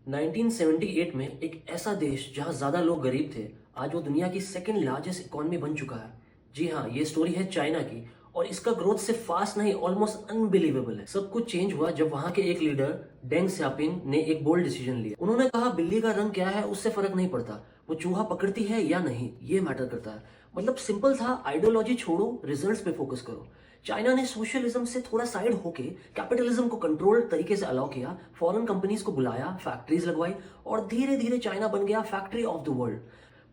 1978 में एक ऐसा देश जहां ज्यादा लोग गरीब थे, आज वो दुनिया की सेकंड लार्जेस्ट इकोनॉमी बन चुका है। जी हाँ, ये स्टोरी है चाइना की। और इसका ग्रोथ सिर्फ फास्ट नहीं, ऑलमोस्ट अनबिलीवेबल है। सब कुछ चेंज हुआ जब वहां के एक लीडर डेंग सियापिंग ने एक बोल्ड डिसीजन लिया। उन्होंने कहा बिल्ली का रंग क्या है उससे फर्क नहीं पड़ता, वो चूहा पकड़ती है या नहीं ये मैटर करता है। मतलब सिंपल था, आइडियोलॉजी छोड़ो, रिजल्ट्स पे फोकस करो। चाइना ने सोशलिज्म से थोड़ा साइड होके कैपिटलिज्म को कंट्रोल तरीके से अलाउ किया, फॉरेन कंपनीज को बुलाया, फैक्ट्रीज लगवाई और धीरे धीरे चाइना बन गया फैक्ट्री ऑफ द वर्ल्ड।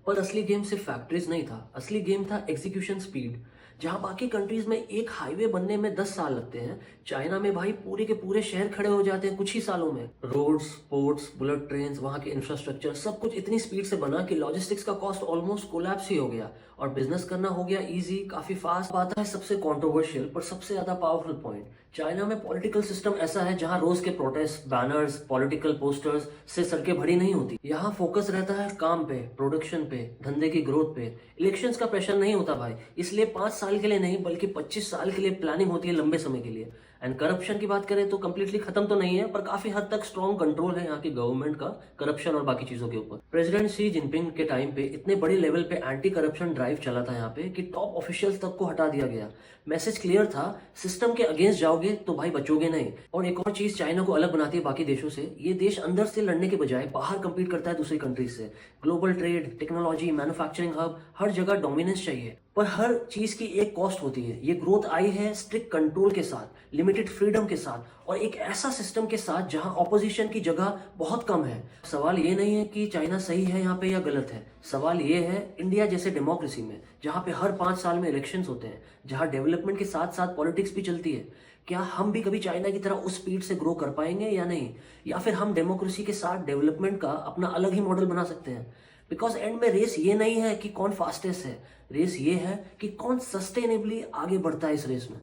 पर असली गेम सिर्फ फैक्ट्रीज नहीं था, असली गेम था एग्जीक्यूशन स्पीड। जहां बाकी कंट्रीज में एक हाईवे बनने में 10 साल लगते हैं, चाइना में भाई पूरे के पूरे शहर खड़े हो जाते हैं कुछ ही सालों में। रोड्स, पोर्ट्स, बुलेट ट्रेन, वहां के इंफ्रास्ट्रक्चर सब कुछ इतनी स्पीड से बना कि लॉजिस्टिक्स का कॉस्ट ऑलमोस्ट कोलैप्स ही हो गया और बिजनेस करना हो गया इजी, काफी फास्ट। आता है सबसे कॉन्ट्रोवर्शियल पर सबसे ज्यादा पावरफुल पॉइंट। चाइना में पॉलिटिकल सिस्टम ऐसा है जहां रोज के प्रोटेस्ट, बैनर्स, पॉलिटिकल पोस्टर्स से सड़कें भरी नहीं होती। यहाँ फोकस रहता है काम पे, प्रोडक्शन पे, धंधे की ग्रोथ पे। इलेक्शंस का प्रेशर नहीं होता भाई, इसलिए 5 साल के लिए नहीं बल्कि 25 साल के लिए प्लानिंग होती है, लंबे समय के लिए। एंड करप्शन की बात करें तो कंप्लीटली खत्म तो नहीं है, पर काफी हद तक स्ट्रॉन्ग कंट्रोल है यहाँ की गवर्नमेंट का करप्शन और बाकी चीजों के ऊपर। प्रेसिडेंट शी जिनपिंग के टाइम पे इतने बड़े लेवल पे एंटी करप्शन ड्राइव चला था यहाँ पे कि टॉप ऑफिशियल्स तक को हटा दिया गया। मैसेज क्लियर था, सिस्टम के अगेंस्ट जाओगे तो भाई बचोगे नहीं। और एक और चीज चाइना को अलग बनाती है बाकी देशों से, ये देश अंदर से लड़ने के बजाय बाहर कंपीट करता है दूसरी कंट्रीज से। Global trade, technology, manufacturing hub, हर जगह डोमिनेंस चाहिए। पर हर चीज की एक कॉस्ट होती है। ये ग्रोथ आई है स्ट्रिक्ट कंट्रोल के साथ, लिमिटेड फ्रीडम के साथ और एक ऐसा सिस्टम के साथ जहां ऑपोजिशन की जगह बहुत कम है। सवाल ये नहीं है कि चाइना सही है यहाँ पे या गलत है, सवाल ये है इंडिया जैसे डेमोक्रेसी में जहां पे हर 5 साल में इलेक्शंस होते हैं, जहां डेवलपमेंट के साथ साथ पॉलिटिक्स भी चलती है, क्या हम भी कभी चाइना की तरह उस स्पीड से ग्रो कर पाएंगे या नहीं? या फिर हम डेमोक्रेसी के साथ डेवलपमेंट का अपना अलग ही मॉडल बना सकते हैं? बिकॉज एंड में रेस ये नहीं है कि कौन फास्टेस्ट है, रेस ये है कि कौन सस्टेनेबली आगे बढ़ता है इस रेस में।